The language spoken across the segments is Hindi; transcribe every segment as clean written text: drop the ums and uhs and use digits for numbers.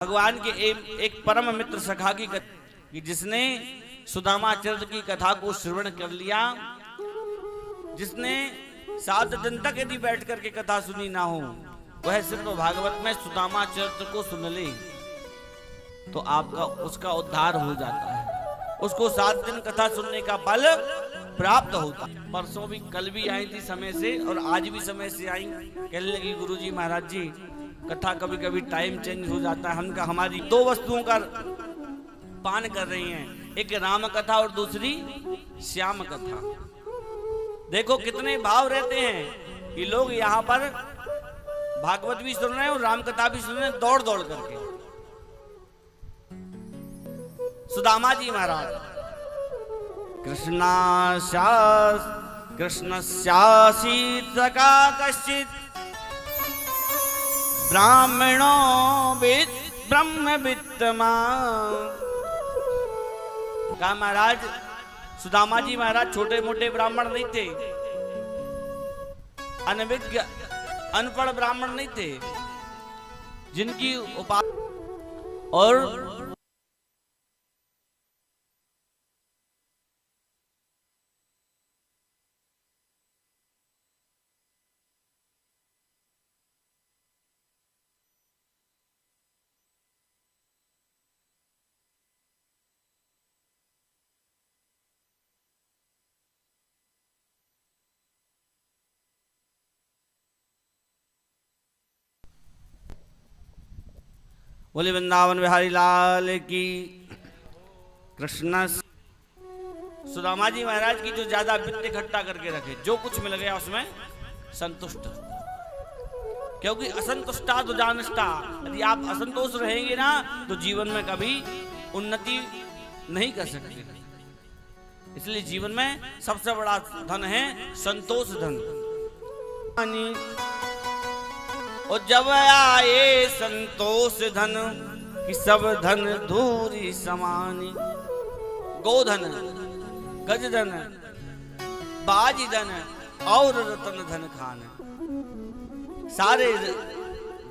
भगवान के एक परम मित्र सखा की कि जिसने सुदामा चरित्र की कथा को श्रवण कर लिया, जिसने 7 दिन तक यदि बैठ करके कथा सुनी ना हो, वह सिर्फ भागवत में सुदामा चरित्र को सुन ले तो आपका उसका उद्धार हो जाता है। उसको 7 दिन कथा सुनने का बल प्राप्त होता। परसों भी, कल भी आई थी समय से और आज भी समय से आई। कहने लगी गुरुजी महाराज जी कथा कभी कभी टाइम चेंज हो जाता है। हम का हमारी 2 वस्तुओं का पान कर रही हैं, एक राम कथा और दूसरी श्याम कथा। देखो कितने भाव रहते हैं कि लोग यहाँ पर भागवत भी सुन रहे हैं और राम कथा भी सुन रहे हैं दौड़ दौड़ करके। सुदामा जी महाराज कृष्णस्यासीत् सखा कश्चित् ब्राह्मणो ब्रह्मवित्तमा। कहा महाराज सुदामा जी महाराज छोटे मोटे ब्राह्मण नहीं थे, अनभिज्ञ अनपढ़ ब्राह्मण नहीं थे, जिनकी और बोले वृंदावन बिहारी लाल की। कृष्ण सुदामा जी महाराज की जो ज्यादा वित्त इकट्ठा करके रखे, जो कुछ मिल गया उसमें संतुष्ट, क्योंकि असंतुष्टा तो जानष्टा। यदि आप असंतोष रहेंगे ना तो जीवन में कभी उन्नति नहीं कर सकते। इसलिए जीवन में सबसे बड़ा धन है संतोष धन। और जब आए संतोष धन कि सब धन धूरी समानी। गोधन, गजधन, बाजी धन और रतन धन खान, सारे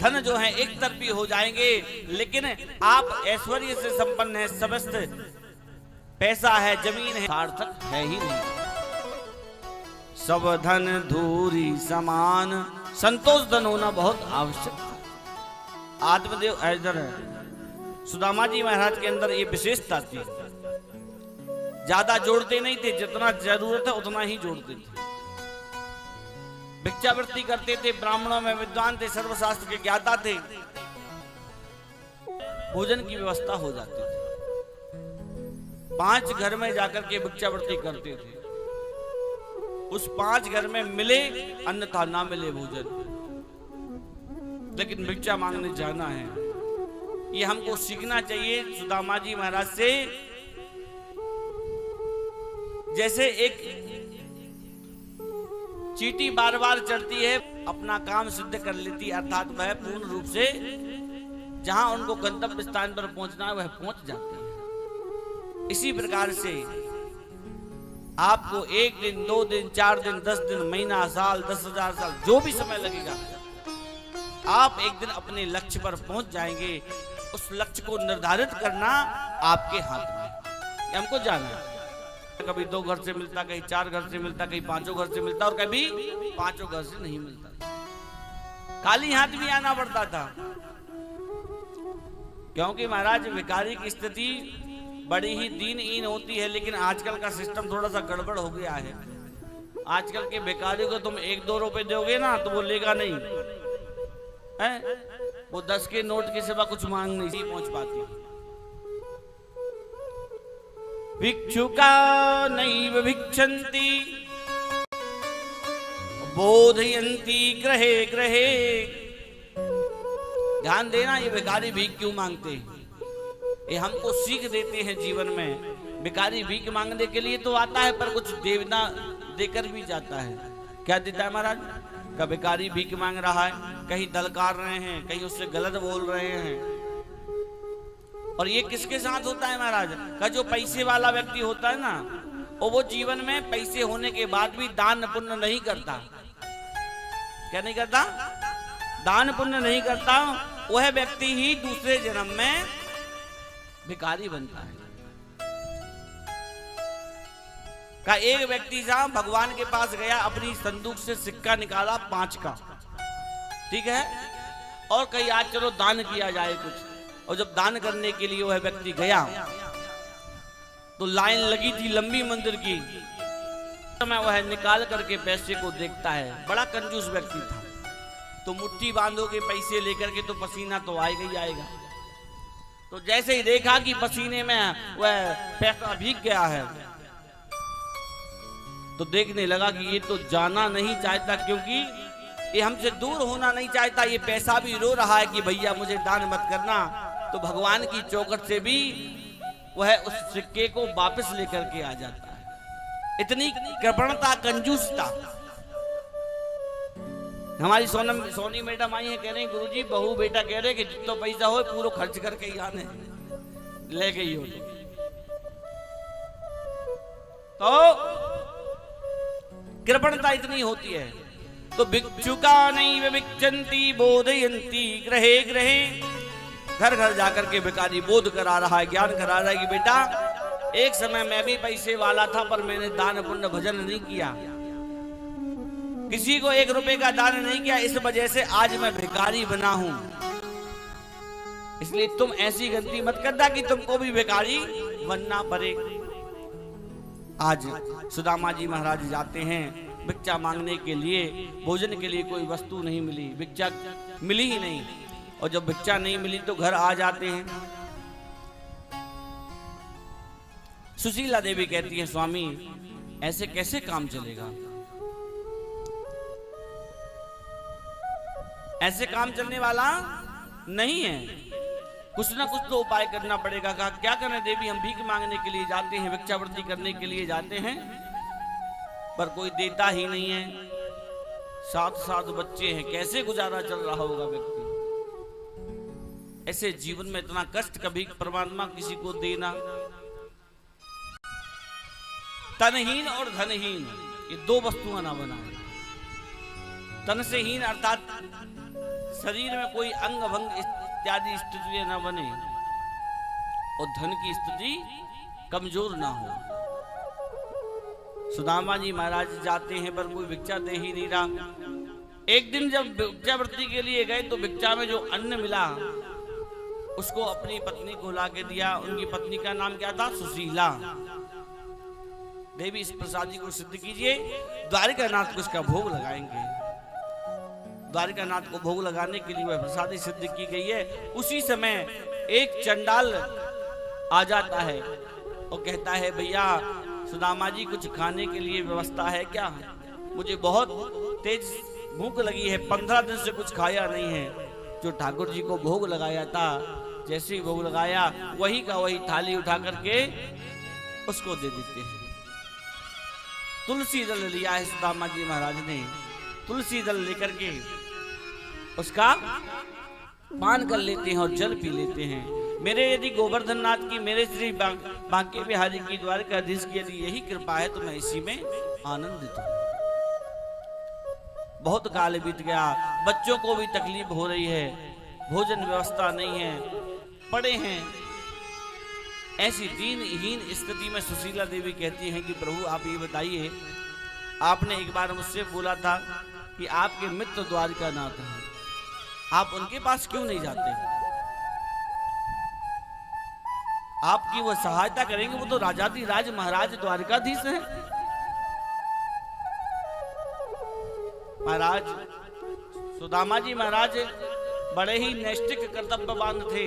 धन जो हैं एक तरफी हो जाएंगे, लेकिन आप ऐश्वर्य से संपन्न है, समस्त पैसा है, जमीन है, सार्थक है ही नहीं। सब धन धूरी समान, संतोष धन होना बहुत आवश्यक है। आत्मदेव ऐदर है। सुदामा जी महाराज के अंदर ये विशेषता थी, ज्यादा जोड़ते नहीं थे, जितना जरूरत है उतना ही जोड़ते थे। भिक्षावृत्ति करते थे, ब्राह्मणों में विद्वान थे, सर्वशास्त्र के ज्ञाता थे, भोजन की व्यवस्था हो जाती थी। 5 घर में जाकर के भिक्षावृत्ति करते थे, उस 5 घर में मिले अन्यथा ना मिले भोजन, लेकिन भिक्षा मांगने जाना है। ये हमको सीखना चाहिए सुदामा जी महाराज से। जैसे एक चींटी बार बार चढ़ती है, अपना काम सिद्ध कर लेती, अर्थात वह पूर्ण रूप से जहां उनको गंतव्य स्थान पर पहुंचना है वह पहुंच जाती है। इसी प्रकार से आपको 1 दिन, 2 दिन, 4 दिन, 10 दिन, महीना, साल, 10,000 साल, जो भी समय लगेगा, आप एक दिन अपने लक्ष्य पर पहुंच जाएंगे। उस लक्ष्य को निर्धारित करना आपके हाथ में। हमको जाना है। कभी 2 घर से मिलता, कहीं 4 घर से मिलता, कहीं 5 घर से मिलता, और कभी 5 घर से नहीं मिलता। खाली हाथ भी आना पड़ता था, क्योंकि महाराज भिखारी की स्थिति बड़ी ही दीनहीन होती है। लेकिन आजकल का सिस्टम थोड़ा सा गड़बड़ हो गया है। आजकल के भिखारी को तुम 1-2 रुपए दोगे ना तो वो लेगा नहीं है, वो 10 के नोट के सिवा कुछ मांग नहीं पहुंच पाती। भिक्षुका नैव भिक्षन्ति बोधयन्ति ग्रहे ग्रहे। ध्यान देना, ये भिखारी भीख क्यों मांगते हैं, ये हमको सीख देते हैं जीवन में। भिखारी भीख मांगने के लिए तो आता है, पर कुछ देना देकर भी जाता है। क्या देता है महाराज? का भिखारी भीख मांग रहा है, कहीं दलकार रहे हैं, कहीं उससे गलत बोल रहे हैं। और ये किसके साथ होता है महाराज? का जो पैसे वाला व्यक्ति होता है ना, और वो जीवन में पैसे होने के बाद भी दान पुण्य नहीं करता। क्या नहीं करता? दान पुण्य नहीं करता, वह व्यक्ति ही दूसरे जन्म में भिखारी बनता है। का एक व्यक्ति साहब भगवान के पास गया, अपनी संदूक से सिक्का निकाला 5 का, ठीक है, और कहीं आज चलो दान किया जाए कुछ। और जब दान करने के लिए वह व्यक्ति गया तो लाइन लगी थी लंबी मंदिर की। समय वह निकाल करके पैसे को देखता है, बड़ा कंजूस व्यक्ति था, तो मुट्ठी बांधोगे पैसे लेकर के तो पसीना तो आएगा ही आएगा। तो जैसे ही देखा कि पसीने में वह पैसा भीग गया है, तो देखने लगा कि ये तो जाना नहीं चाहता, क्योंकि ये हमसे दूर होना नहीं चाहता। ये पैसा भी रो रहा है कि भैया मुझे दान मत करना। तो भगवान की चौखट से भी वह उस सिक्के को वापस लेकर के आ जाता है। इतनी कृपणता, कंजूसता। हमारी सोनी मैडम आई है, कह रहे गुरुजी बहू बेटा कह रहे कि जितना पैसा हो पूरा खर्च करके ही आने ले गई हो। तो कृपणता इतनी होती है। तो भिक्षुका नहीं विक्षंती बोधयंती ग्रहे ग्रहे, घर घर जाकर के भिखारी बोध करा रहा है, ज्ञान करा रहा है कि बेटा एक समय मैं भी पैसे वाला था, पर मैंने दान पुण्य भजन नहीं किया, किसी को 1 रुपए का दान नहीं किया, इस वजह से आज मैं भिखारी बना हूं। इसलिए तुम ऐसी गलती मत करना कि तुमको भी भिखारी बनना पड़े। आज सुदामा जी महाराज जाते हैं भिक्षा मांगने के लिए, भोजन के लिए कोई वस्तु नहीं मिली, भिक्षा मिली ही नहीं, और जब भिक्षा नहीं मिली तो घर आ जाते हैं। सुशीला देवी कहती है स्वामी ऐसे कैसे काम चलेगा, ऐसे काम चलने वाला नहीं है, कुछ ना कुछ तो उपाय करना पड़ेगा। कहा क्या करें देवी, हम भीख मांगने के लिए जाते हैं, भिक्षावृत्ति करने के लिए जाते हैं, पर कोई देता ही नहीं है, 7 बच्चे हैं, कैसे गुजारा चल रहा होगा व्यक्ति। ऐसे जीवन में इतना कष्ट कभी परमात्मा किसी को देना। तनहीन और धनहीन ये 2 वस्तुएं ना बनाए। तन से हीन अर्थात शरीर में कोई अंग भंग इत्यादि स्थिति न बने, और धन की स्थिति कमजोर ना हो। सुदामा जी महाराज जाते हैं पर कोई भिक्षा दे ही नहीं रहा। एक दिन जब भिक्षावृत्ति के लिए गए तो भिक्षा में जो अन्न मिला उसको अपनी पत्नी को ला के दिया। उनकी पत्नी का नाम क्या था? सुशीला देवी। इस प्रसाद जी को सिद्ध कीजिए, द्वारिका नाथ को इसका भोग लगाएंगे। द्वारिका नाथ को भोग लगाने के लिए वह प्रसादी सिद्ध की गई है। उसी समय एक चंडाल आ जाता है और कहता है भैया सुदामा जी कुछ खाने के लिए व्यवस्था है क्या? मुझे बहुत तेज भूख लगी है, 15 दिन से कुछ खाया नहीं है। जो ठाकुर जी को भोग लगाया था, जैसे ही भोग लगाया वही का वही थाली उठा करके उसको दे देते हैं। तुलसी दल लिया है सुदामा जी महाराज ने, तुलसी दल लेकर के उसका पान कर लेते हैं और जल पी लेते हैं। मेरे यदि गोवर्धन नाथ की, मेरे श्री बांके बिहारी की, द्वारकाधीश की यदि यही कृपा है तो मैं इसी में आनंदित हूं। बहुत काल बीत गया, बच्चों को भी तकलीफ हो रही है, भोजन व्यवस्था नहीं है, पड़े हैं। ऐसी दीनहीन स्थिति में सुशीला देवी कहती हैं कि प्रभु आप ये बताइए, आपने एक बार मुझसे बोला था कि आपके मित्र द्वारिका नाथ हैं, आप उनके पास क्यों नहीं जाते? आपकी वो सहायता करेंगे, वो तो राजाधिराज महाराज द्वारकाधीश हैं। महाराज सुदामा जी महाराज बड़े ही नैष्ठिक कर्तव्यवान थे,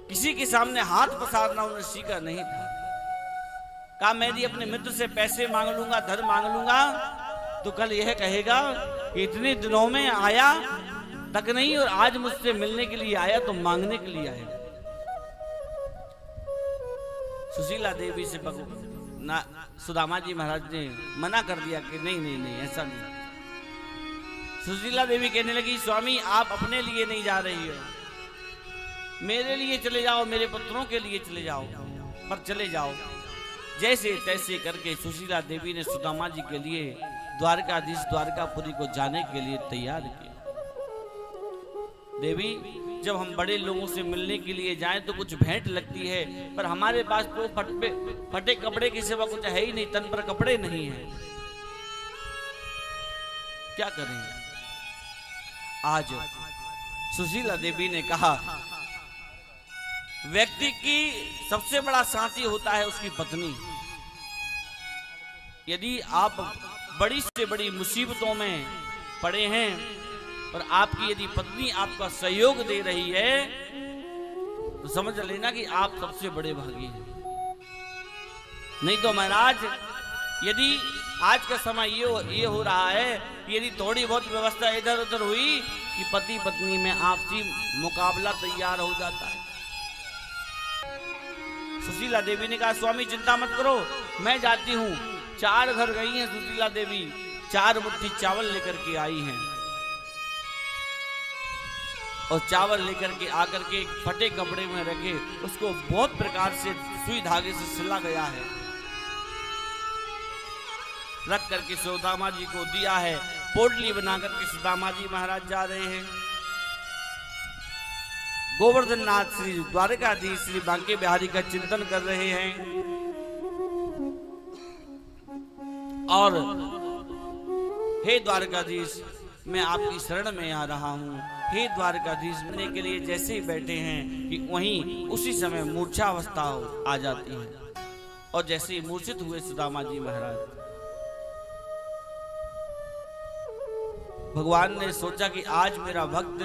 किसी के सामने हाथ पसारना उन्हें सीखा नहीं था। कहा मैं यदि अपने मित्र से पैसे मांग लूंगा, धन मांग लूंगा, तो कल यह कहेगा कि इतने दिनों में आया तक नहीं और आज मुझसे मिलने के लिए आया तो मांगने के लिए आया। सुशीला देवी से सुदामा जी महाराज ने मना कर दिया कि नहीं नहीं नहीं ऐसा नहीं। सुशीला देवी कहने लगी स्वामी आप अपने लिए नहीं जा रही हो, मेरे लिए चले जाओ, मेरे पुत्रों के लिए चले जाओ, पर चले जाओ। जैसे तैसे करके सुशीला देवी ने सुदामा जी के लिए द्वारकाधीश द्वारकापुरी को जाने के लिए तैयार किया। देवी, जब हम बड़े लोगों से मिलने के लिए जाएं तो कुछ भेंट लगती है, पर हमारे पास तो फटे कपड़े के सिवा कुछ है ही नहीं, तन पर कपड़े नहीं हैं, क्या करें। आज सुशीला देवी ने कहा, व्यक्ति की सबसे बड़ा साथी होता है उसकी पत्नी। यदि आप बड़ी से बड़ी मुसीबतों में पड़े हैं और आपकी यदि पत्नी आपका सहयोग दे रही है तो समझ लेना कि आप सबसे बड़े भागी हैं। नहीं तो महाराज, यदि आज का समय ये हो रहा है, यदि थोड़ी बहुत व्यवस्था इधर उधर हुई कि पति पत्नी में आपसी मुकाबला तैयार हो जाता है। सुशीला देवी ने कहा, स्वामी चिंता मत करो, मैं जाती हूँ। 4 घर गई हैं सुशीला देवी, 4 मुट्ठी चावल लेकर के आई हैं और चावल लेकर के आकर के एक फटे कपड़े में रखे, उसको बहुत प्रकार से सुई धागे से सिला गया है, रख करके सुदामा जी को दिया है। पोटली बना करके सुदामा जी महाराज जा रहे हैं। गोवर्धन नाथ श्री द्वारकाधीश श्री बांके बिहारी का चिंतन कर रहे हैं और हे द्वारकाधीश, मैं आपकी शरण में आ रहा हूँ। हे द्वारकाधीश बनने के लिए जैसे ही बैठे हैं कि वहीं उसी समय मूर्छावस्था आ जाती है और जैसे ही मूर्छित हुए सुदामा जी महाराज, भगवान ने सोचा कि आज मेरा भक्त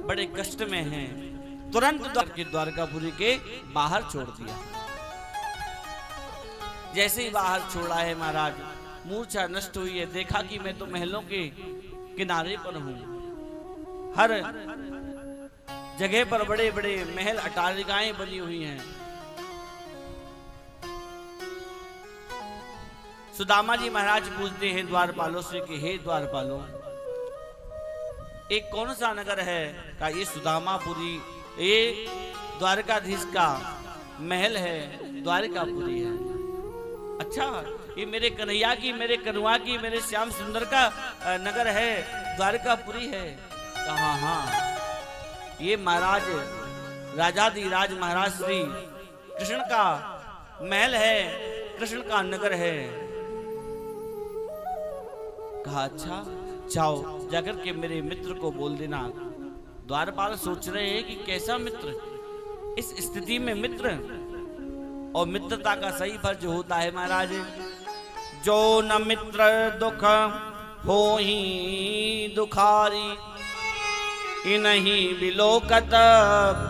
बड़े कष्ट में है, तुरंत द्वारकापुरी के बाहर छोड़ दिया। जैसे ही बाहर छोड़ा है महाराज, मूर्छा नष्ट हुई है। देखा कि मैं तो महलों के किनारे पर हूं, हर जगह पर बड़े बड़े महल अटारिकाएं बनी हुई हैं। सुदामा जी महाराज पूछते हैं द्वारपालों से कि हे द्वारपालों, एक कौन सा नगर है? का ये सुदामापुरी, ये द्वारकाधीश का महल है, द्वारकापुरी है। अच्छा, ये मेरे कन्हैया की, मेरे कनुआ की, मेरे श्याम सुंदर का नगर है, द्वारकापुरी है। कहा हाँ, ये महाराज राजाधिराज महाराज श्री कृष्ण का महल है, कृष्ण का नगर है। कहा अच्छा, जाओ जाकर के मेरे मित्र को बोल देना। द्वारपाल सोच रहे हैं कि कैसा मित्र, इस स्थिति में मित्र, और मित्रता का सही फर्ज होता है महाराज, जो न मित्र दुख हो ही दुखारी, इन्हीं बिलोकत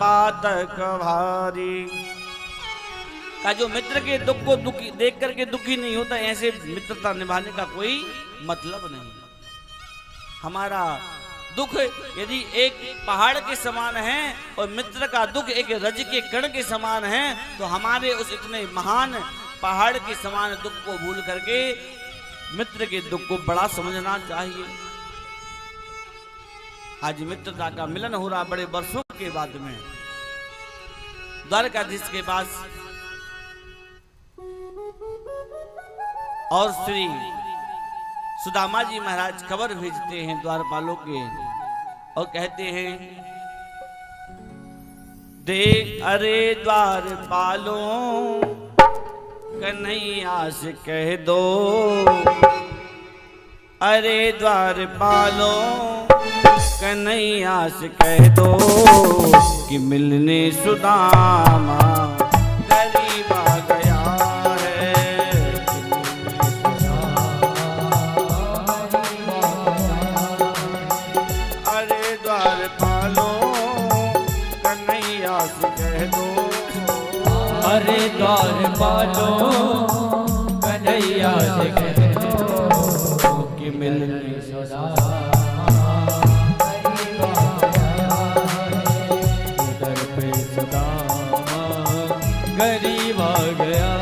पातक भारी। का जो मित्र के दुख को दुखी देख करके दुखी नहीं होता, ऐसे मित्रता निभाने का कोई मतलब नहीं। हमारा दुख यदि एक पहाड़ के समान है और मित्र का दुख एक रज के कण के समान है, तो हमारे उस इतने महान पहाड़ के समान दुख को भूल करके मित्र के दुख को बड़ा समझना चाहिए। आज मित्रता का मिलन हो रहा बड़े वर्षों के बाद में द्वारकाधीश के पास, और श्री सुदामा जी महाराज खबर भेजते हैं द्वारपालों के और कहते हैं, देख अरे द्वारपालों, कन्हैया से कह दो, अरे द्वारपालों कन्हैया से कह दो कि मिलने सुदामा गरीब आ गया है। अरे द्वारपालों कन्हैया से कह दो, अरे द्वारपालों कन्हैया से कह दो कि मिलने सुदामा गरीब आ गया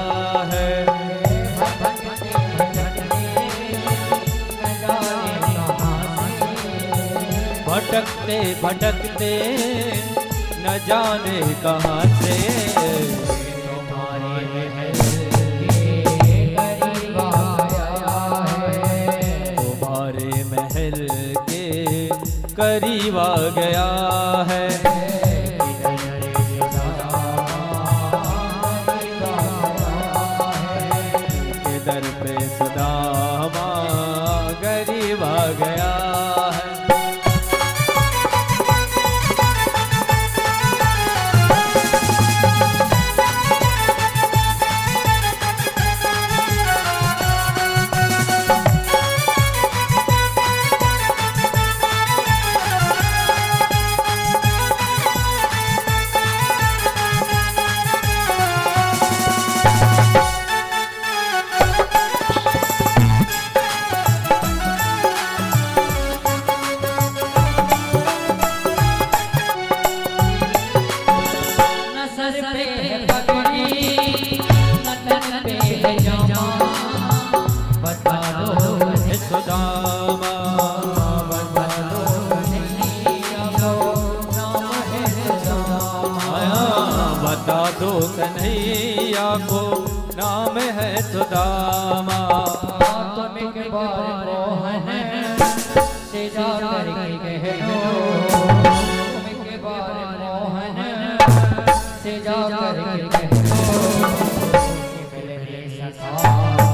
है। भटकते भटकते न जाने कहाँ से तुम्हारे महल के करीब आया है, तुम्हारे महल के करीब नसीबा गया है। किधर पे सुदामा गरीब आ गया है। बता दो कन्हैया को नाम है सुदामा। तुम एक बार मोहन से जा करके कह दो, तुम एक बार मोहन से जा करके कह दो, मिलने सखावत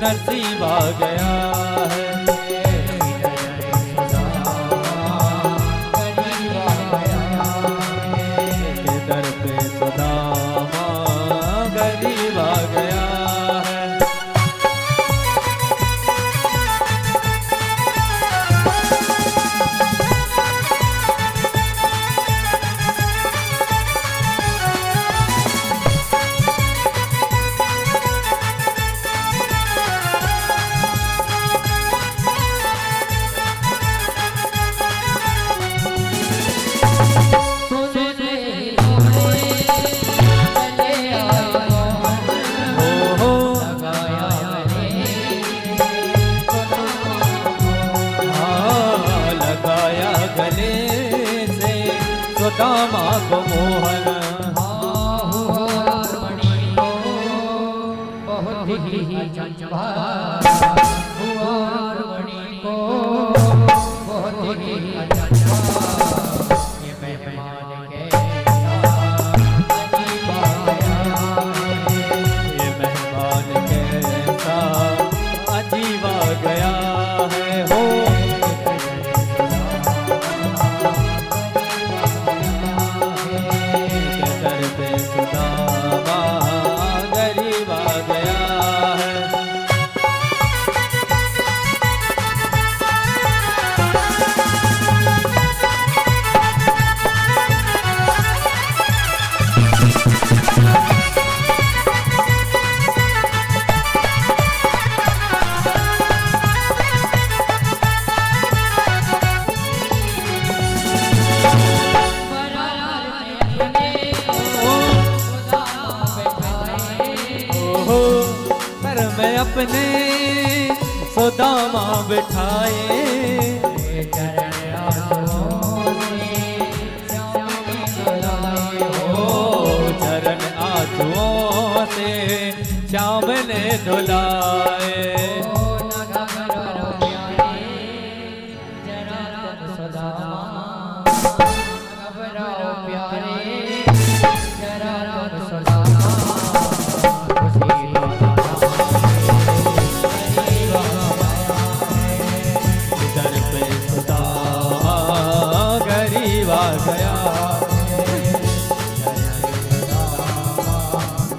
नसीबा गया है। सुदामा को मोहन बहुत ही चंचला को बहुत ही ये मेहमान के ये मेहमान कैसा अजीब आ गया है। हो सुदामा गरीब आ गया है। मैं अपने सुदामा बिठाए, चरण आंसुओं से श्याम ने धुलाए। गरीब आ गया,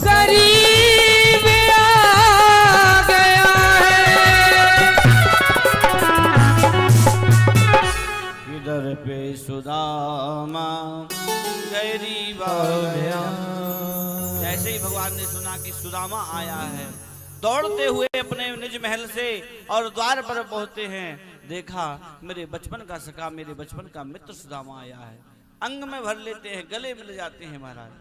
गरीब आ गया है। इधर पे सुदामा गरीब आ गया। जैसे ही भगवान ने सुना कि सुदामा आया है, दौड़ते हुए अपने निज महल से और द्वार पर पहुंचते हैं। देखा मेरे बचपन का सखा, मेरे बचपन का मित्र सुदामा आया है। अंग में भर लेते हैं, गले मिल जाते हैं महाराज।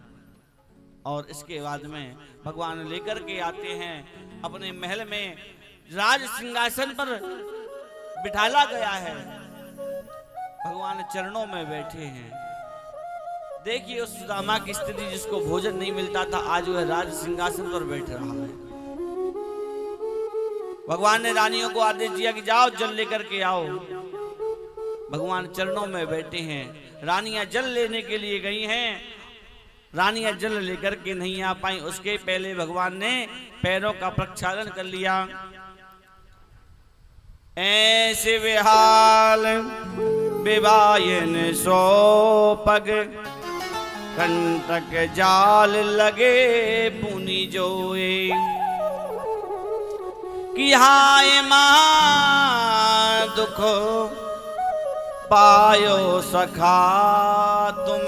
और इसके बाद में भगवान लेकर के आते हैं अपने महल में, राज सिंहासन पर बिठाला गया है। भगवान चरणों में बैठे हैं। देखिए उस सुदामा की स्थिति, जिसको भोजन नहीं मिलता था, आज वह राज सिंहासन पर बैठ रहा है। भगवान ने रानियों को आदेश दिया कि जाओ जल लेकर के आओ। भगवान चरणों में बैठे हैं, रानियां जल लेने के लिए गई हैं। रानियां जल लेकर के नहीं आ पाई, उसके पहले भगवान ने पैरों का प्रक्षालन कर लिया। ऐसे विहाल विवायन सो पग, कंटक जाल लगे पुनि जोए। कि हाय मां दुख पायो सखा तुम,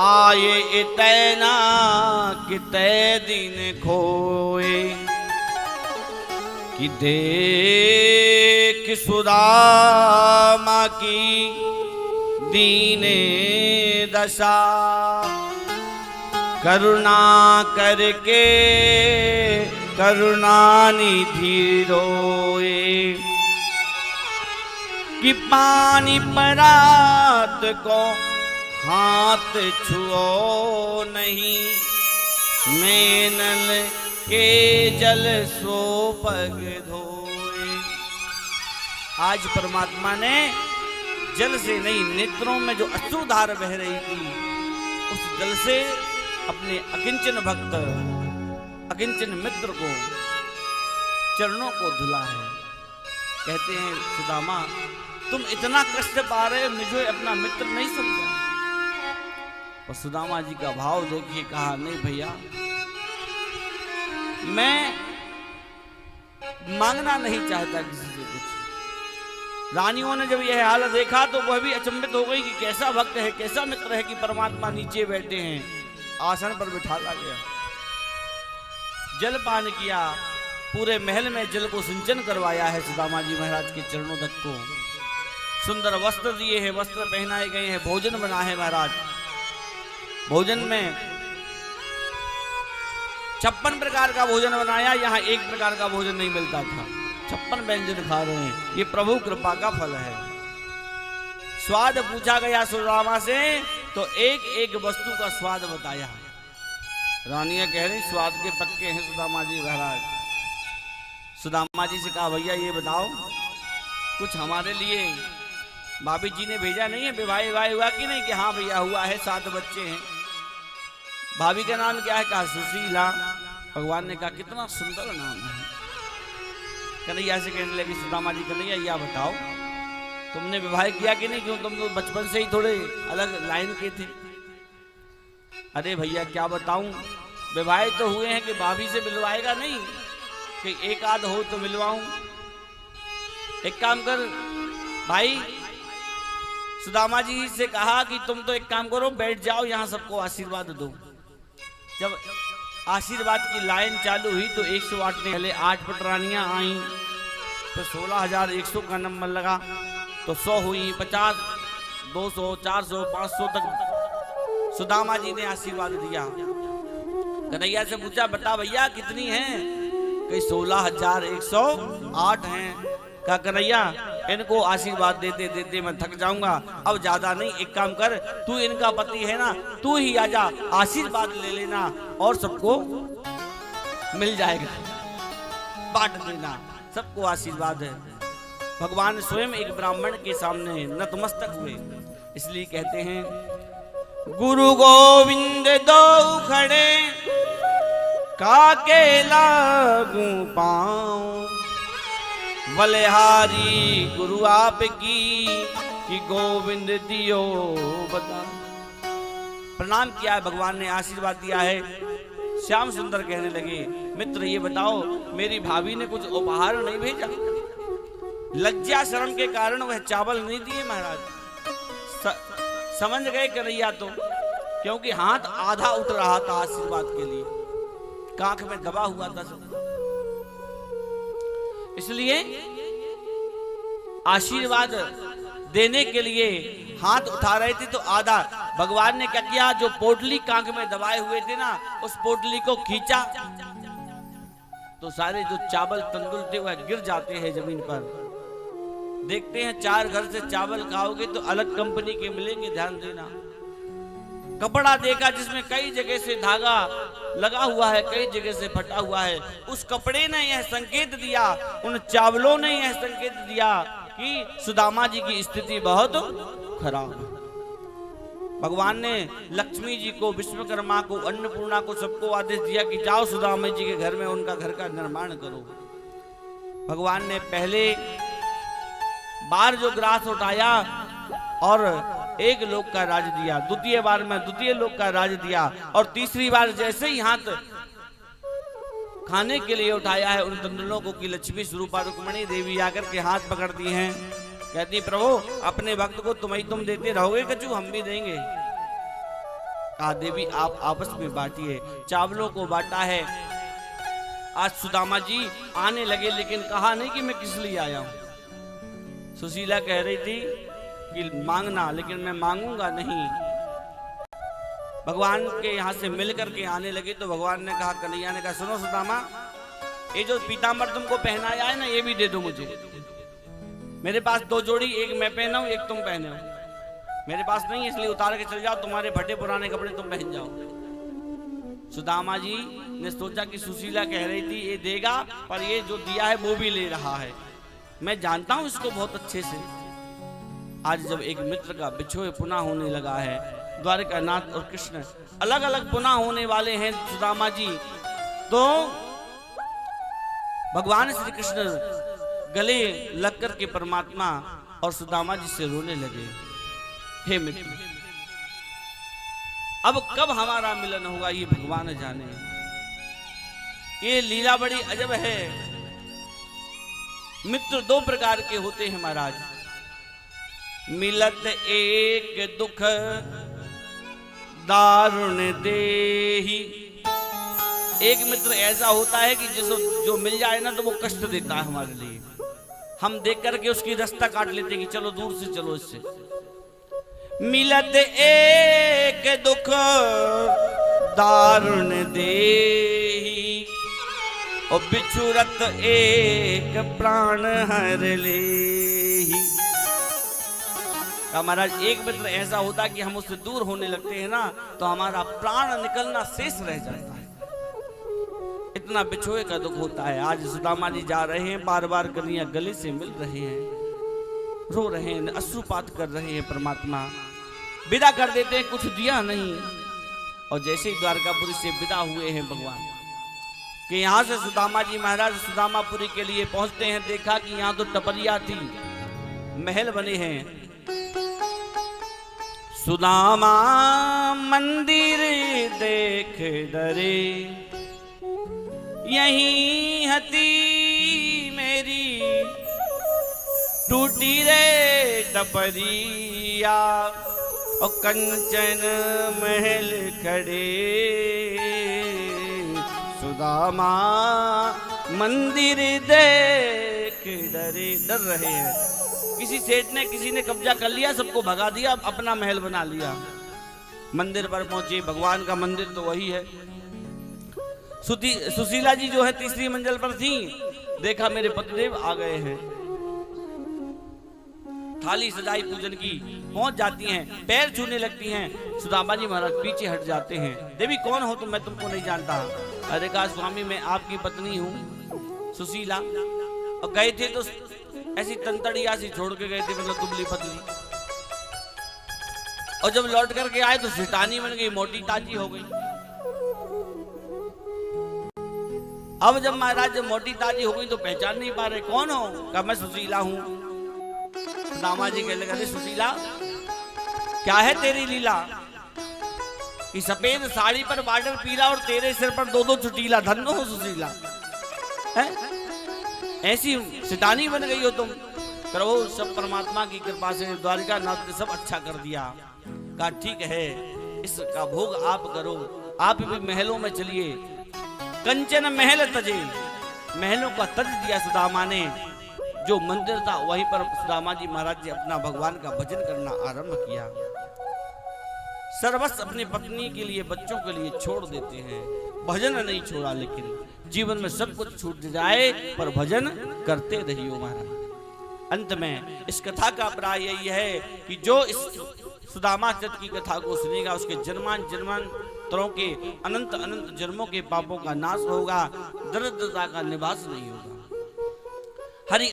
आए इतना किते दिन खोए। कि देख सुदामा की दीने दशा, करुणा करके करुणा निधि रोए। कि पानी परात को हाथ छुओ नहीं, नैनल के जल सो पग धोए। आज परमात्मा ने जल से नहीं, नेत्रों में जो अश्रुधार बह रही थी उस जल से अपने अकिंचन भक्त, अकिंचन मित्र को, चरणों को धुला है। कहते हैं सुदामा तुम इतना कष्ट पा रहे, मुझे अपना मित्र नहीं समझा। और सुदामा जी का भाव देखिए, कहा नहीं भैया, मैं मांगना नहीं चाहता किसी से कुछ। रानियों ने जब यह हालत देखा तो वह भी अचंभित हो गई कि कैसा भक्त है, कैसा मित्र है कि परमात्मा नीचे बैठे हैं, आसन पर बिठाला गया, जल पान किया, पूरे महल में जल को सिंचन करवाया है सुदामा जी महाराज के चरणों तक को। सुंदर वस्त्र दिए हैं, वस्त्र पहनाए गए हैं, भोजन बना है महाराज। भोजन में 56 प्रकार का भोजन बनाया, यहाँ एक प्रकार का भोजन नहीं मिलता था। 56 व्यंजन खा रहे हैं, ये प्रभु कृपा का फल है। स्वाद पूछा गया सुदामा से तो एक एक वस्तु का स्वाद बताया। रानियां कह रही स्वाद के पक्के हैं सुदामा जी महाराज। सुदामा जी से कहा भैया ये बताओ कुछ हमारे लिए, भाभी जी ने भेजा नहीं है, विवाह हुआ कि नहीं? कि हाँ भैया हुआ है, 7 बच्चे हैं। भाभी का नाम क्या है? कहा सुशीला। भगवान ने कहा कितना सुंदर नाम है। कन्हैया से कहने लगी सुदामा जी, कन्हैया या बताओ तुमने विवाह किया कि नहीं? क्यों तुम तो बचपन से ही थोड़े अलग लाइन के थे। अरे भैया क्या बताऊं, विवाह तो हुए हैं कि भाभी से मिलवाएगा नहीं, कि एक आध हो तो मिलवाऊं। एक काम कर भाई, सुदामा जी से कहा कि तुम तो एक काम करो, बैठ जाओ यहाँ, सबको आशीर्वाद दो। जब आशीर्वाद की लाइन चालू हुई तो 108 ने पहले 8 पटरानियां आई, तो 16,100 का नंबर लगा, तो 100 हुई, 50, 200, 400, 500 तक सुदामा जी ने आशीर्वाद दिया। कन्हैया से पूछा बता भैया कितनी हैं? कहीं 16,108 हैं। कहा कन्हैया इनको आशीर्वाद देते देते मैं थक जाऊंगा, अब ज्यादा नहीं, एक काम कर, तू इनका पति है ना, तू ही आजा, आशीर्वाद ले लेना और सबको मिल जाएगा, बांट देना, सबको आशीर्वाद है। भगवान स्वयं एक ब्राह्मण के सामने नतमस्तक हुए। इसलिए कहते हैं गुरु गोविंद दो खड़े, काके लागू पाऊं, बलिहारी गुरु आपकी, कि गोविंद दियो बता। प्रणाम किया है भगवान ने, आशीर्वाद दिया है। श्याम सुंदर कहने लगे मित्र ये बताओ मेरी भाभी ने कुछ उपहार नहीं भेजा? लज्जा शर्म के कारण वह चावल नहीं दिए महाराज। समझ गए कन्हैया तो, क्योंकि हाथ आधा उठ रहा था आशीर्वाद के लिए, कांख में दबा हुआ था सब। इसलिए आशीर्वाद देने के लिए हाथ उठा रहे थे तो आधा। भगवान ने क्या किया, जो पोटली कांख में दबाए हुए थे ना, उस पोटली को खींचा तो सारे जो चावल तंदुल थे वह गिर जाते हैं जमीन पर। देखते हैं 4 घर से चावल खाओगे तो अलग कंपनी के मिलेंगे, ध्यान देना। कपड़ा देखा जिसमें कई जगह से धागा लगा हुआ है, कई जगह से फटा हुआ है। उस कपड़े ने यह संकेत दिया, उन चावलों ने यह संकेत दिया कि सुदामा जी की स्थिति बहुत खराब है। भगवान ने लक्ष्मी जी को, विश्वकर्मा को, अन्नपूर्णा को, सबको आदेश दिया कि जाओ सुदामा जी के घर में उनका घर का निर्माण करो। भगवान ने पहले बार जो ग्रास उठाया और एक लोक का राज दिया, द्वितीय बार में द्वितीय लोक का राज दिया, और तीसरी बार जैसे ही हाथ खाने के लिए उठाया है, उन तंदुलों को की लक्ष्मी स्वरूपा रुक्मणी देवी आकर के हाथ पकड़ती हैं, कहती प्रभु अपने भक्त को तुम ही तुम देते रहोगे कछु, हम भी देंगे। कहा देवी आप आपस में बांटिए। चावलों को बांटा है। आज सुदामा जी आने लगे, लेकिन कहा नहीं कि मैं किस लिए आया हूं। सुशीला कह रही थी कि मांगना, लेकिन मैं मांगूंगा नहीं। भगवान के यहाँ से मिल करके आने लगे तो भगवान ने कहा, कन्हैया ने कहा सुनो सुदामा, ये जो पीतांबर तुमको पहनाया है ना, ये भी दे दो मुझे। मेरे पास 2 जोड़ी, एक मैं पहना हूं, एक तुम पहने हो। मेरे पास नहीं, इसलिए उतार के चले जाओ, तुम्हारे फटे पुराने कपड़े तुम पहन जाओ। सुदामा जी ने सोचा कि सुशीला कह रही थी ये देगा, पर ये जो दिया है वो भी ले रहा है, मैं जानता हूं इसको बहुत अच्छे से। आज जब एक मित्र का बिछोए पुनः होने लगा है, द्वारकानाथ और कृष्ण अलग अलग पुनः होने वाले हैं सुदामा जी, तो भगवान श्री कृष्ण गले लग कर के परमात्मा और सुदामा जी से रोने लगे, हे मित्र अब कब हमारा मिलन होगा ये भगवान जाने। ये लीला बड़ी अजब है। मित्र 2 प्रकार के होते हैं महाराज। मिलत एक दुख दारुण देही। एक मित्र ऐसा होता है कि जो मिल जाए ना तो वो कष्ट देता है हमारे लिए, हम देख करके उसकी रास्ता काट लेते हैं कि चलो दूर से चलो इससे। मिलत एक दुख दारुण देही और बिछुरत एक प्राण हर लेही। महाराज एक मित्र ऐसा होता है कि हम उससे दूर होने लगते हैं ना तो हमारा प्राण निकलना शेष रह जाता है, इतना बिछोए का दुख होता है। आज सुदामा जी जा रहे हैं, बार बार कन्हैया गले से मिल रहे हैं, रो रहे हैं, अश्रुपात कर रहे हैं। परमात्मा विदा कर देते हैं, कुछ दिया नहीं। और जैसे ही द्वारकापुरी से विदा हुए हैं भगवान कि यहाँ से सुदामा जी महाराज सुदामापुरी के लिए पहुंचते हैं, देखा कि यहाँ तो टपरिया थी, महल बने हैं। सुदामा मंदिर देख डरे, यही हती मेरी टूटी रे टपरिया और कंचन महल खड़े। सुदामा मंदिर देख डरे, डर रहे हैं। किसी सेठ ने, किसी ने कब्जा कर लिया, सबको भगा दिया, अपना महल बना लिया। मंदिर पर पहुंचे, भगवान का मंदिर तो वही है। सुशीला जी जो है तीसरी मंजिल पर थी, देखा मेरे पतिदेव आ गए हैं। थाली सजाई पूजन की, पहुंच जाती हैं, पैर छूने लगती हैं। सुदामा जी महाराज पीछे हट जाते हैं। देवी कौन हो तुम, मैं तुमको नहीं जानता। अरे कहा स्वामी मैं आपकी पत्नी हूँ सुशीला। और गए थे तो ऐसी तंतड़िया सी छोड़ के गए थे, मतलब दुबली पतली। और जब लौट करके आए तो सिटानी बन गई, मोटी ताजी हो गई। अब जब महाराज जब मोटी ताजी हो गई तो पहचान नहीं पा रहे, कौन हो? कहा मैं सुशीला हूं। सुदामा जी कहने लगे, सुशीला क्या है तेरी लीला कि सफेद साड़ी पर बॉर्डर पीला और तेरे सिर पर 2-2 चुटीला, धन्य हो सुशीला, है ऐसी सिटानी बन गई हो तुम। प्रभु सब परमात्मा की कृपा से द्वारिकानाथ ने सब अच्छा कर दिया। कहा ठीक है, इसका भोग आप करो, आप भी महलों में चलिए। कंचन महल तजे, महलों का तज दिया सुदामा ने। जो मंदिर था वहीं पर सुदामा जी महाराज जी अपना भगवान का भजन करना आरंभ किया। सर्वस्व अपनी पत्नी के लिए, बच्चों के लिए छोड़ देते हैं, भजन नहीं छोड़ा। लेकिन जीवन में सब कुछ छूट जाए पर भजन करते रहियो महाराज। अंत में इस कथा का प्राय यही है कि जो इस सुदामा चरित्र की कथा को सुनेगा उसके जन्मांतरों के अनंत अनंत जन्मों के पापों का नाश होगा, दरिद्रता का निवास नहीं होगा। हरि